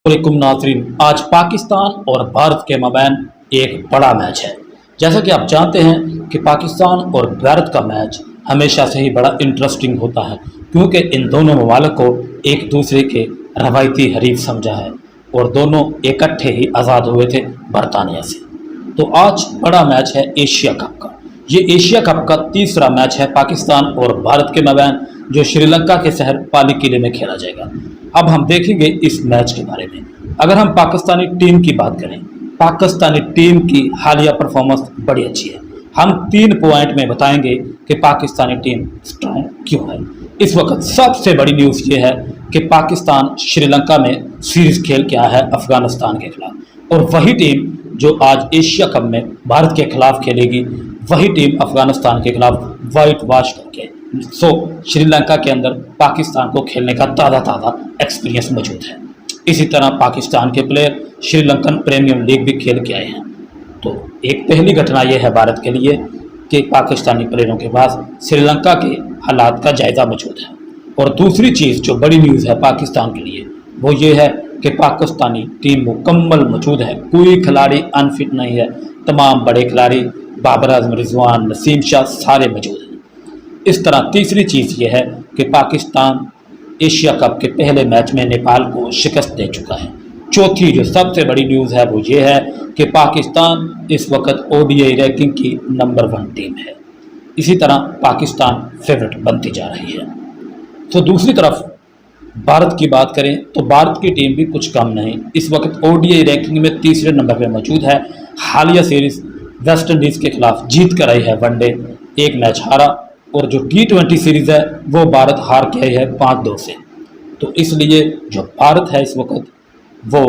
वालेकुम नाज़रीन, आज पाकिस्तान और भारत के माबैन एक बड़ा मैच है। जैसा कि आप जानते हैं कि पाकिस्तान और भारत का मैच हमेशा से ही बड़ा इंटरेस्टिंग होता है, क्योंकि इन दोनों ममालिक को एक दूसरे के रवायती हरीफ समझा है और दोनों इकट्ठे ही आज़ाद हुए थे बरतानिया से। तो आज बड़ा मैच है एशिया कप का। ये एशिया कप का तीसरा मैच है पाकिस्तान और भारत के माबैन, जो श्रीलंका के शहर पाली किले में खेला जाएगा। अब हम देखेंगे इस मैच के बारे में। अगर हम पाकिस्तानी टीम की बात करें, पाकिस्तानी टीम की हालिया परफॉर्मेंस बड़ी अच्छी है। हम 3 पॉइंट में बताएंगे कि पाकिस्तानी टीम स्ट्रांग क्यों है। इस वक्त सबसे बड़ी न्यूज़ ये है कि पाकिस्तान श्रीलंका में सीरीज खेल के आया है अफगानिस्तान के खिलाफ, और वही टीम जो आज एशिया कप में भारत के खिलाफ खेलेगी, वही टीम अफगानिस्तान के खिलाफ वाइट वॉश करके श्रीलंका के अंदर पाकिस्तान को खेलने का ताज़ा एक्सपीरियंस मौजूद है। इसी तरह पाकिस्तान के प्लेयर श्रीलंकन प्रीमियर लीग भी खेल के आए हैं। तो एक पहली घटना यह है भारत के लिए कि पाकिस्तानी प्लेयरों के पास श्रीलंका के हालात का जायज़ा मौजूद है। और दूसरी चीज़ जो बड़ी न्यूज़ है पाकिस्तान के लिए, वो ये है कि पाकिस्तानी टीम मुकम्मल मौजूद है, कोई खिलाड़ी अनफिट नहीं है। तमाम बड़े खिलाड़ी बाबर आजम, रिजवान, नसीम शाह सारे मौजूद हैं। इस तरह तीसरी चीज़ यह है कि पाकिस्तान एशिया कप के पहले मैच में नेपाल को शिकस्त दे चुका है। चौथी जो सबसे बड़ी न्यूज़ है वो ये है कि पाकिस्तान इस वक्त ओडीआई रैंकिंग की नंबर 1 टीम है। इसी तरह पाकिस्तान फेवरेट बनती जा रही है। तो दूसरी तरफ भारत की बात करें तो भारत की टीम भी कुछ कम नहीं, इस वक्त ओडीआई रैंकिंग में तीसरे नंबर पर मौजूद है। हालिया सीरीज़ वेस्ट इंडीज़ के खिलाफ जीत कर आई है, वनडे 1 मैच हारा, और जो T20 सीरीज़ है वो भारत हार के आई है 5-2 से। तो इसलिए जो भारत है इस वक्त वो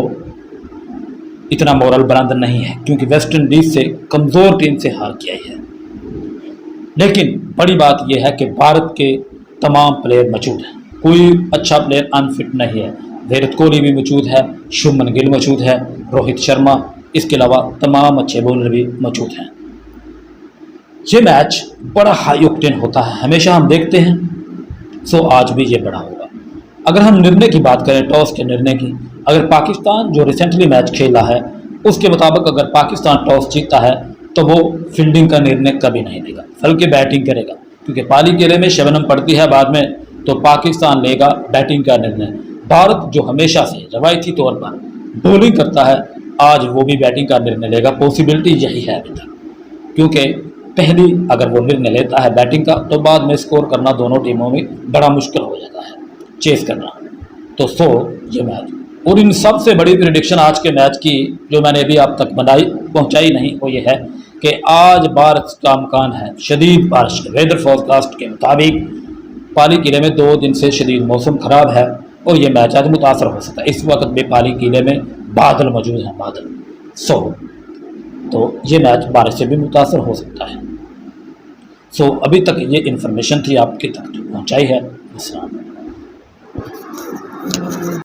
इतना मोरल बुलंद नहीं है, क्योंकि वेस्ट इंडीज़ से कमज़ोर टीम से हार के आई है। लेकिन बड़ी बात यह है कि भारत के तमाम प्लेयर मौजूद हैं, कोई अच्छा प्लेयर अनफिट नहीं है। विराट कोहली भी मौजूद है, शुभमन गिल मौजूद है, रोहित शर्मा, इसके अलावा तमाम अच्छे बॉलर भी मौजूद हैं। ये मैच बड़ा हाई ऑक्टेन होता है, हमेशा हम देखते हैं, सो आज भी ये बड़ा होगा। अगर हम निर्णय की बात करें, टॉस के निर्णय की, अगर पाकिस्तान जो रिसेंटली मैच खेला है उसके मुताबिक अगर पाकिस्तान टॉस जीतता है तो वो फील्डिंग का निर्णय कभी नहीं लेगा, बल्कि बैटिंग करेगा, क्योंकि पाली किले में शबनम पड़ती है बाद में, तो पाकिस्तान लेगा बैटिंग का निर्णय। भारत जो हमेशा से रवायती तौर पर बॉलिंग करता है, आज वो भी बैटिंग का निर्णय लेगा। पॉसिबिलिटी यही है अभी तक, क्योंकि पहली अगर वो निर्णय लेता है बैटिंग का तो बाद में स्कोर करना दोनों टीमों में बड़ा मुश्किल हो जाता है, चेस करना। तो ये मैच, और इन सबसे बड़ी प्रेडिक्शन आज के मैच की जो मैंने अभी आप तक पहुंचाई नहीं, वो ये है कि आज बारिश का अमकान है, शदीद बारिश। वेदर फोरकास्ट के मुताबिक पाली किले में 2 दिन से शदीद मौसम ख़राब है और ये मैच आज मुतासर हो सकता है। इस वक्त भी पाली किले में बादल मौजूद हैं, बादल। तो ये मैच बारिश से भी मुतासर हो सकता है। अभी तक ये इन्फॉर्मेशन थी आपके तक पहुंचाई है। अस्सलाम।